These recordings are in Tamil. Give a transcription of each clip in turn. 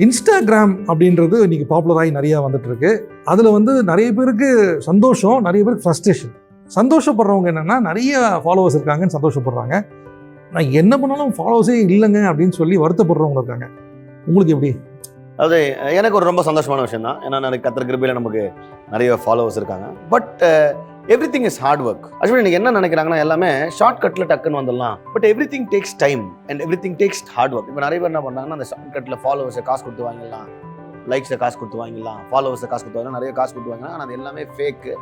இன்ஸ்டாகிராம் அப்படின்றது இன்றைக்கி பாப்புலராகி நிறையா வந்துட்டு இருக்கு. அதில் வந்து நிறைய பேருக்கு சந்தோஷம், நிறைய பேருக்கு ஃப்ரஸ்ட்ரேஷன். சந்தோஷப்படுறவங்க என்னென்னா நிறைய ஃபாலோவர்ஸ் இருக்காங்கன்னு சந்தோஷப்படுறாங்க. நான் என்ன பண்ணாலும் ஃபாலோவர்ஸே இல்லைங்க அப்படின்னு சொல்லி வருத்தப்படுறவங்க இருக்காங்க. உங்களுக்கு எப்படி? அது எனக்கு ஒரு ரொம்ப சந்தோஷமான விஷயம் தான். ஏன்னா எனக்கு கத்திர கிருபையில் நமக்கு நிறைய ஃபாலோவர்ஸ் இருக்காங்க. But everything is hard work. Actually நீங்கள் என்ன நினைக்கிறாங்கன்னா எல்லாமே ஷார்ட்கட்டில் டக்குன்னு வந்துடலாம். But everything takes time and everything takes hard work. இப்போ நிறைய பேர் என்ன பண்ணாங்கன்னா அந்த ஷார்ட்கட்டில் ஃபாலோவர்ஸை காசு கொடுத்து வாங்கிடலாம், லைக்ஸை காசு கொடுத்து வாங்கிடலாம், ஃபாலோவர்ஸை காசு கொடுத்து வாங்கலாம், நிறைய காசு கொடுத்து வாங்கலாம். ஆனால் அது எல்லாமே ஃபேக்கு.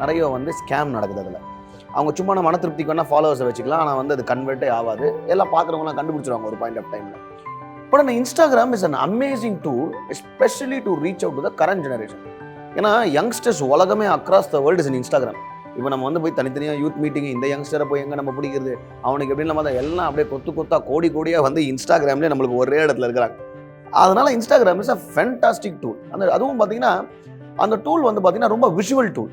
நிறைய வந்து ஸ்கேம் நடக்குது. அதில் அவங்க சும்மா மன திருப்திக்கு வேணால் ஃபாலோவர்ஸை வச்சுக்கலாம், ஆனால் வந்து அது கன்வெர்ட்டே ஆகாது. எல்லாம் பார்க்குறவங்களாம் கண்டுபிடிச்சிருவாங்க ஒரு பாயிண்ட் ஆஃப் டைமில். பட் அந்த Instagram is an amazing tool, especially to reach out to the current generation. ஏன்னா யங்ஸ்டர்ஸ் உலகமே across the world is in Instagram. இப்போ நம்ம வந்து போய் தனித்தனியாக யூத் மீட்டிங் இந்த யங்ஸ்டரை போய் எங்கே நம்ம பிடிக்கிறது, அவனுக்கு எப்படின்னு நம்ம தான் எல்லாம் அப்படியே கொத்தா கோடியாக வந்து இன்ஸ்டாகிராம்லேயே நம்மளுக்கு ஒரே இடத்துல இருக்கிறாங்க. அதனால் Instagram is a fantastic tool. அதுவும் பார்த்தீங்கன்னா அந்த டூல் வந்து பார்த்தீங்கன்னா ரொம்ப விஷுவல் டூல்.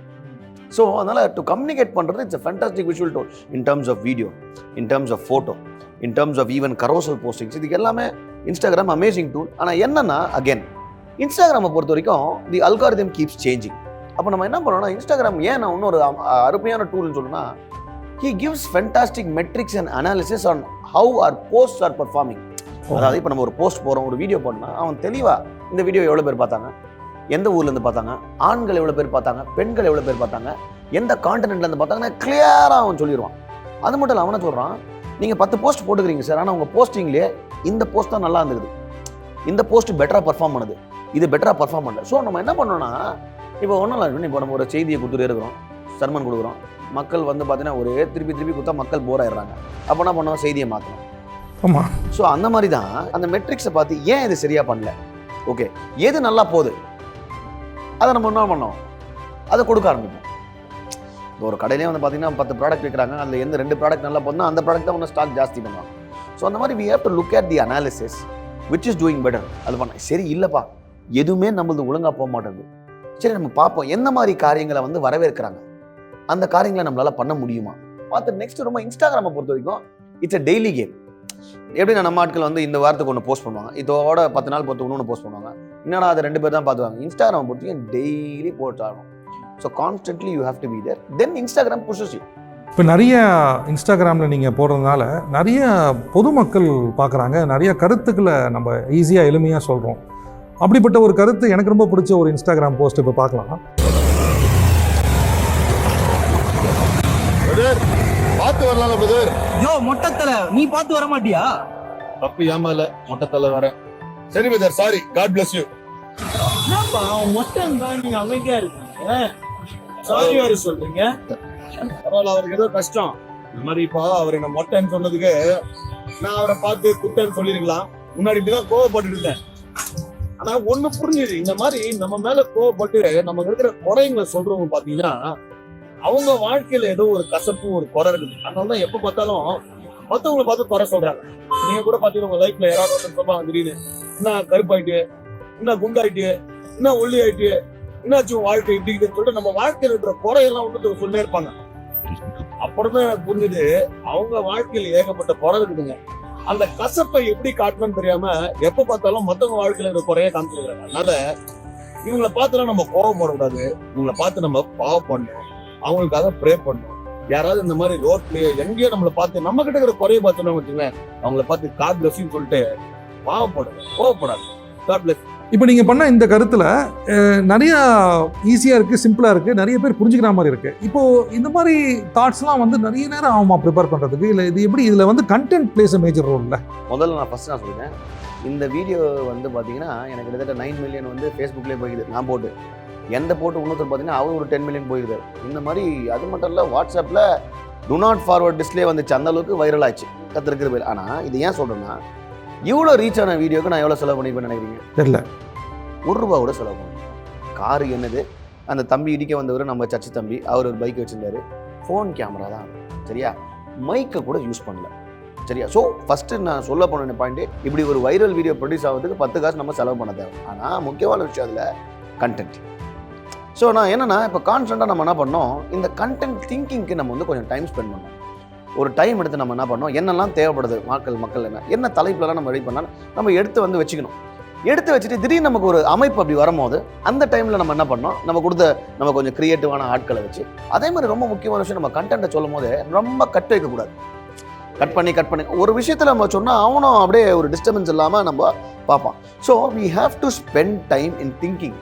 ஸோ அதனால் டு கம்யூனிகேட் பண்ணுறது it's a fantastic visual tool in terms of video, in terms of photo, in terms of even carousel postings. இதுக்கு எல்லாமே இன்ஸ்டாகிராம் அமேசிங் டூல். ஆனால் என்னன்னா அகெயின் இன்ஸ்டாகிராமை பொறுத்த வரைக்கும் தி அல்காரிதம் கீப்ஸ் சேஞ்சிங். அப்போ நம்ம என்ன பண்ணோம்னா இன்ஸ்டாகிராம் ஏன் நான் இன்னொரு அருமையான டூல்னு சொல்லணும்னா he gives fantastic metrics and analysis on how our post are performing. அதாவது இப்போ நம்ம ஒரு போஸ்ட் போகிறோம், ஒரு வீடியோ போடணும்னா அவன் தெளிவாக இந்த வீடியோ எவ்வளோ பேர் பார்த்தாங்க, எந்த ஊர்லேருந்து பார்த்தாங்க, ஆண்கள் எவ்வளோ பேர் பார்த்தாங்க, பெண்கள் எவ்வளோ பேர் பார்த்தாங்க, எந்த கான்டினென்ட்லேருந்து பார்த்தாங்கன்னா கிளியராக அவன் சொல்லிடுவான். அது மட்டும் இல்லை, அவனை சொல்கிறான் நீங்கள் 10 போஸ்ட் போட்டுக்கிறீங்க சார், ஆனால் உங்கள் போஸ்டிங்லேயே இந்த போஸ்ட் தான் நல்லா இருந்தது, இந்த போஸ்ட் பெட்டராக பர்ஃபார்ம் பண்ணுது, இது பெட்டராக பர்ஃபார்ம் பண்ணல. ஸோ நம்ம என்ன பண்ணோம்னா இப்போ ஒன்றும் இல்லை, இப்போ நம்ம ஒரு செய்தியை கொடுத்துட்டு இருக்கிறோம், சர்மன் கொடுக்குறோம், மக்கள் வந்து பார்த்தீங்கன்னா ஒரே திருப்பி கொடுத்தா மக்கள் போர் ஆயிடுறாங்க. அப்போ என்ன பண்ணோம், செய்தியை மாற்றணும். ஆமாம். ஸோ அந்த மாதிரி தான் அந்த மெட்ரிக்ஸை பார்த்து ஏன் இது சரியாக பண்ணல, ஓகே எது நல்லா போகுது அதை நம்ம என்ன பண்ணோம், அதை கொடுக்க ஆரம்பிப்போம். இப்போ ஒரு கடையிலே வந்து பார்த்தீங்கன்னா 10 ப்ராடக்ட் விற்கிறாங்க, அதில் எந்த 2 ப்ராடக்ட் நல்லா போதுன்னா அந்த ப்ராடக்ட் தான் ஒன்று ஸ்டாக் ஜாஸ்தி பண்ணுவாங்க. ஸோ அந்த மாதிரி we have to look at the analysis which is doing better. அது பண்ண சரி இல்லைப்பா எதுவுமே நம்மளது ஒழுங்காக போக மாட்டேங்குது, சரி நம்ம பார்ப்போம் எந்த மாதிரி காரியங்களை வந்து வரவேற்கிறாங்க, அந்த காரியங்களை நம்மளால பண்ண முடியுமா பார்த்து. நெக்ஸ்ட் ரொம்ப இன்ஸ்டாகிராமை பொறுத்த வரைக்கும் இட்ஸ் அ டெய்லி கேம். எப்படின்னா நம்ம ஆட்கள் வந்து இந்த வாரத்துக்கு ஒன்று போஸ்ட் பண்ணுவாங்க, இதோட 10 நாள் பொறுத்து ஒன்று போஸ்ட் பண்ணுவாங்க, என்னடா அதை 2 பேர் தான் பார்த்துவாங்க. இன்ஸ்டாகிராமை பொறுத்த வரைக்கும் டெய்லி போஸ்ட் ஆகணும். So constantly you have to be there, then Instagram pushes you. இப்போ நிறைய இன்ஸ்டாகிராமில் நீங்கள் போடுறதுனால நிறைய பொதுமக்கள் பார்க்குறாங்க, நிறைய கருத்துக்களை நம்ம ஈஸியாக எளிமையாக சொல்கிறோம். அப்படிப்பட்ட ஒரு கருத்து எனக்கு ரொம்ப பிடிச்ச ஒரு இன்ஸ்டாகிராம் போஸ்ட் இப்போ பார்க்கலாம். பார்த்து வரலாம் பிரதர். யோ மொட்டத்தல நீ பார்த்து வர மாட்டியா? தப்பு ஏமால மொட்டத்தல வரேன். சரி brother, sorry, God bless you. என்னப்பா மொட்டன் தான் நீங்க அமைதியா இருக்கீங்க, சாரி வேற சொல்றீங்க. பரவாயில்ல, அவருக்கு ஏதோ கஷ்டம். இந்த மாதிரி இப்போ அவர் என்ன மொட்டைன்னு சொன்னதுக்கு நான் அவரை பார்த்து குட்டன்னு சொல்லிருக்கலாம். முன்னாடி இப்படிதான் கோவப்பட்டு இருந்தேன். ஆனா ஒண்ணு புரிஞ்சுது, இந்த மாதிரி நம்ம மேல கோவப்பட்டு நம்ம இருக்கிற குறைங்களை சொல்றவங்க பாத்தீங்கன்னா அவங்க வாழ்க்கையில ஏதோ ஒரு கசப்பு ஒரு குறை இருக்குது. அதனாலதான் எப்ப பார்த்தாலும் மத்தவங்களை பார்த்து குறை சொல்றாங்க. நீங்க கூட பாத்தீங்கன்னா உங்க லைஃப்ல யாராவது ஒருத்தர் சொல்லுவாங்க, திடீர்னு என்ன கருப்பாயிட்டு, என்ன குண்டாயிட்டு, என்ன ஒல்லி ஆயிட்டு, என்னாச்சும் வாழ்க்கை இப்படி சொல்லிட்டு நம்ம வாழ்க்கையில இருக்கிற குறையெல்லாம் வந்து சொல்லிட்டே இருப்பாங்க. அப்புறமே புரிஞ்சுது அவங்க வாழ்க்கையில ஏகப்பட்ட குறை இருக்குதுங்க. அந்த கசப்பை எப்படி காட்டணும்னு தெரியாம எப்ப பார்த்தாலும் மத்தவங்க வாழ்க்கையில இருக்கிற குறைய காமிச்சிருக்காங்க. அதனால இவங்களை பார்த்துலாம் நம்ம கோபம் போடக்கூடாது, இவங்களை பார்த்து நம்ம பாவம் பண்ணணும், அவங்களுக்காக ப்ரே பண்ணணும். யாராவது இந்த மாதிரி ரோட்லயே எங்கேயோ நம்மளை பார்த்து நம்ம கிட்ட இருக்கிற குறைய பார்த்தோம்னா வச்சுக்கோங்க, அவங்கள பார்த்து காட் பிளஸ்ன்னு சொல்லிட்டு பாவம் போடுங்க, கோவப்படாது. God plus. இப்போ நீங்கள் பண்ண இந்த கருத்தில் நிறையா ஈஸியாக இருக்குது, சிம்பிளாக இருக்குது, நிறைய பேர் புரிஞ்சுக்கிற மாதிரி இருக்குது. இப்போது இந்த மாதிரி தாட்ஸ்லாம் வந்து நிறைய நேரம் ஆகுமா ப்ரிப்பேர் பண்ணுறதுக்கு, இல்லை இது எப்படி இதில் வந்து content plays a major role? இல்லை முதல்ல நான் சொல்லிட்டேன், இந்த வீடியோ வந்து பார்த்தீங்கன்னா எனக்கு கிட்டத்தட்ட 9 மில்லியன் வந்து ஃபேஸ்புக்லேயே போய்க்குது. நான் போட்டு எந்த போட்டு இன்னொருத்தர் பார்த்தீங்கன்னா அவர் ஒரு 10 மில்லியன் போயிருக்காரு. இந்த மாதிரி அது மட்டும் இல்லை, வாட்ஸ்அப்பில் டு நாட் ஃபார்வர்ட் டிஸ்பிளே வந்துச்சு, அந்த அளவுக்கு வைரல் ஆச்சு கற்றுருக்கிற பேர். ஆனால் இது ஏன் சொல்கிறேன்னா இவ்வளோ ரீச் ஆன வீடியோக்கு நான் எவ்வளோ செலவு பண்ணிப்பேன்னு நினைக்கிறீங்க? தெரியல, ₹1 கூட செலவு பண்ணுவேன். காரு என்னது, அந்த தம்பி இடிக்க வந்தவர் நம்ம சர்ச்சு தம்பி, அவர் ஒரு பைக் வச்சுருந்தாரு, ஃபோன் கேமரா தான், சரியா, மைக்கை கூட யூஸ் பண்ணல, சரியா. ஸோ ஃபஸ்ட்டு நான் சொல்ல போன பாயிண்ட்டு, இப்படி ஒரு வைரல் வீடியோ ப்ரொடியூஸ் ஆகிறதுக்கு 10 காசு நம்ம செலவு பண்ண தேவை. ஆனால் முக்கியமான விஷயம் அதில் கண்டென்ட். ஸோ நான் என்னென்னா இப்போ கான்ஸ்டண்ட்டாக நம்ம என்ன பண்ணோம், இந்த கண்டென்ட் திங்கிங்க்கு நம்ம வந்து கொஞ்சம் டைம் ஸ்பெண்ட் பண்ணோம். ஒரு டைம் எடுத்து நம்ம என்ன பண்ணோம், என்னெல்லாம் தேவைப்படுது மக்கள் என்ன தலைப்புலலாம் நம்ம ரெடி பண்ணாலும் நம்ம எடுத்து வந்து வச்சுக்கணும். எடுத்து வச்சுட்டு திடீர்னு நமக்கு ஒரு அமைப்பு அப்படி வரும்போது அந்த டைமில் நம்ம என்ன பண்ணோம், நம்ம கொடுத்த நம்ம கொஞ்சம் க்ரியேட்டிவான ஆட்களை வச்சு, அதே மாதிரி ரொம்ப முக்கியமான விஷயம் நம்ம கண்டென்ட்டை சொல்லும் போது ரொம்ப கட் வைக்கக்கூடாது. கட் பண்ணி ஒரு விஷயத்தில் நம்ம சொன்னால் அவனும் அப்படியே ஒரு டிஸ்டர்பன்ஸ் இல்லாமல் நம்ம பார்ப்பான். So we have to spend time in thinking.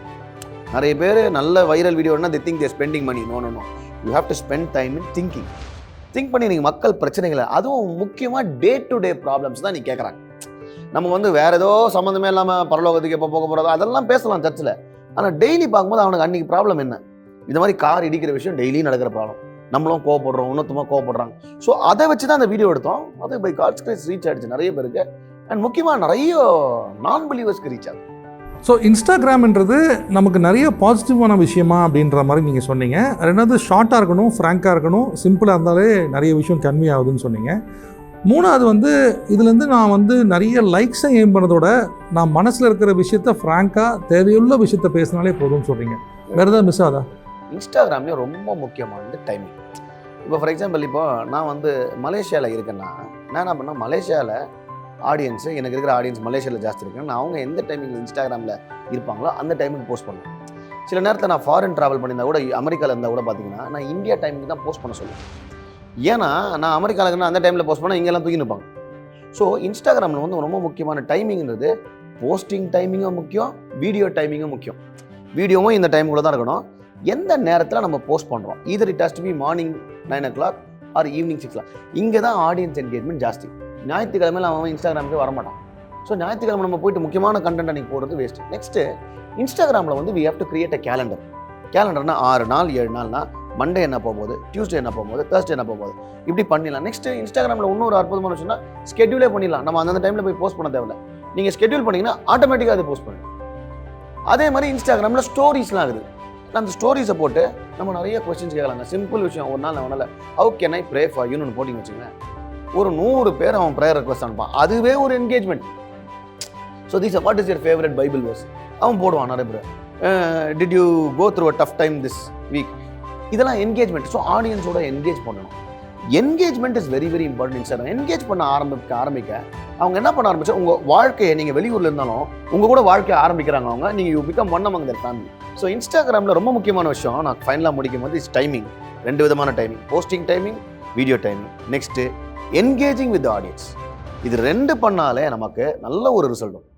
நிறைய பேர் நல்ல வைரல் வீடியோன்னா they think they spending money. No, you have to spend time in thinking. Think பண்ணி நீங்கள் மக்கள் பிரச்சனைகளை, அதுவும் முக்கியமாக டே டு டே ப்ராப்ளம்ஸ் தான் நீ கேட்குறாங்க. நம்ம வந்து வேறு ஏதோ சம்மந்தமே இல்லாமல் பரலோகத்துக்கு எப்போ போக போகிறதோ அதெல்லாம் பேசலாம் சர்ச்சில். ஆனால் டெய்லி பார்க்கும்போது அவனுக்கு அன்றைக்கி ப்ராப்ளம் என்ன, இந்த மாதிரி கார் இடிக்கிற விஷயம் டெய்லி நடக்கிற ப்ராப்ளம், நம்மளும் கோவப்படுறோம், இன்னொருத்தமாக கோவப்படுறாங்க. ஸோ அதை வச்சு தான் அந்த வீடியோ எடுத்தோம். அது பை காட்ஸ் கிரேஸ் ரீச் ஆகிடுச்சு நிறைய பேருக்கு. அண்ட் முக்கியமாக நிறைய நான் பிலீவர்ஸ்க்கு ரீச் ஆகுது. ஸோ இன்ஸ்டாகிராம்ன்றது நமக்கு நிறைய பாசிட்டிவான விஷயமா அப்படின்ற மாதிரி நீங்கள் சொன்னீங்க. ரெண்டாவது ஷார்ட்டாக இருக்கணும், ஃப்ராங்காக இருக்கணும், சிம்பிளாக இருந்தாலே நிறைய விஷயம் கன்வே ஆகுதுன்னு சொன்னீங்க. மூணாவது வந்து இதுலேருந்து நான் வந்து நிறைய லைக்ஸை எய்ம் பண்ணதோட நான் மனசில் இருக்கிற விஷயத்த ஃப்ராங்காக தேவையுள்ள விஷயத்த பேசினாலே போதும்னு சொல்கிறீங்க. வேறு ஏதாவது மிஸ் ஆகுதா? இன்ஸ்டாகிராம்லேயே ரொம்ப முக்கியமானது டைமிங். இப்போ ஃபார் எக்ஸாம்பிள், இப்போ நான் வந்து மலேசியாவில் இருக்கேன்னா நான் என்ன பண்ணேன், மலேசியாவில் ஆடியன்ஸு, எனக்கு இருக்கிற ஆடியன்ஸ் மலேசியாவில் ஜாஸ்தி இருக்குன்னு அவங்க எந்த டைமிங்கில் இன்ஸ்டாகிராமில் இருப்பாங்களோ அந்த டைமுக்கு போஸ்ட் பண்ணுவேன். சில நேரத்தில் நான் ஃபாரின் ட்ராவல் பண்ணியிருந்தா கூட, அமெரிக்காவில் இருந்தால் கூட பார்த்தீங்கன்னா நான் இந்தியா டைமுக்கு தான் போஸ்ட் பண்ண சொல்லுவேன். ஏன்னா நான் அமெரிக்காவில் இருக்கேன்னா அந்த டைமில் போஸ்ட் பண்ணால் இங்கெல்லாம் தூக்கி நிற்பாங்க. ஸோ இன்ஸ்டாகிராமில் வந்து ரொம்ப முக்கியமான டைமிங்கிறது போஸ்டிங் டைமிங்கும் முக்கியம், வீடியோ டைமிங்கும் முக்கியம். வீடியோவும் இந்த டைமுக்குள்ளே தான் இருக்கணும். எந்த நேரத்தில் நம்ம போஸ்ட் பண்ணுறோம், either it has to be morning 9 o'clock or evening 6 o'clock. இங்கே தான் ஆடியன்ஸ் என்கேஜ்மெண்ட் ஜாஸ்தி. ஞாயிற்றுக்கிழமையில் அவன் இன்ஸ்டாகிராமுக்கு வரமாட்டான். ஸோ ஞாயிற்றுக்கிழமை நம்ம போயிட்டு முக்கியமான கண்டென்ட் அன்றைக்கி போடுறது வேஸ்ட்டு. நெக்ஸ்ட்டு இன்ஸ்டாகிராமில் வந்து we have to create a calendar. கேலண்டர்னா 6 நாள் 7 நாள்னா மண்டே என்ன போகும்போது, டியூஸ்டே என்ன போகும்போது, தேர்ஸ்டே என்ன போகும்போது, இப்படி பண்ணிடலாம். நெக்ஸ்ட்டு இன்ஸ்டாகிராமில் இன்னொரு அற்புதமான விஷயம்னா ஸ்கெட்யூலே பண்ணிடலாம். நம்ம அந்தந்த டைமில் போய் போஸ்ட் பண்ண தேவையில்ல. நீங்கள் ஸ்கெட்யூல் பண்ணிங்கன்னா ஆட்டோமேட்டிக்காக அதை போஸ்ட் பண்ணுங்க. அதே மாதிரி இன்ஸ்டாகிராமில் ஸ்டோரிஸ்லாம் இருக்குது. அந்த ஸ்டோரிஸை போட்டு நம்ம நிறைய கொஸ்டின்ஸ் கேட்கலாங்க. சிம்பிள் விஷயம், ஒரு நாள் நான் ஒன்றால் how can I pray for யூன்னு ஒன்று போட்டிங்க வச்சுங்களேன், ஒரு 100 பேர் அவன் ப்ரேயர் ரெக்வஸ்ட் அனுப்பான். அதுவே ஒரு engagement. So this what is your favourite Bible verse அவன் போடுவான் நிறைய பேர். Did you go through a tough time this week. இதெல்லாம் என்கேஜ்மெண்ட். ஸோ ஆடியன்ஸோட என்கேஜ் பண்ணணும். Engagement is very very important. Instagram engage பண்ண ஆரம்பிக்க அவங்க என்ன பண்ண ஆரம்பிச்சா, உங்கள் வாழ்க்கையை நீங்கள் வெளியூரில் இருந்தாலும் உங்கள் கூட வாழ்க்கையை ஆரம்பிக்கிறாங்க அவங்க. நீங்கள் you become one among Dhar family. So இன்ஸ்டாகிராமில் ரொம்ப முக்கியமான விஷயம் நான் ஃபைனலாக முடிக்கும் போது இஸ் டைமிங். 2 விதமான timing, posting timing, video timing. Next engaging with audience. இது 2 பண்ணாலே நமக்கு நல்ல ஒரு ரிசல்ட் வரும்.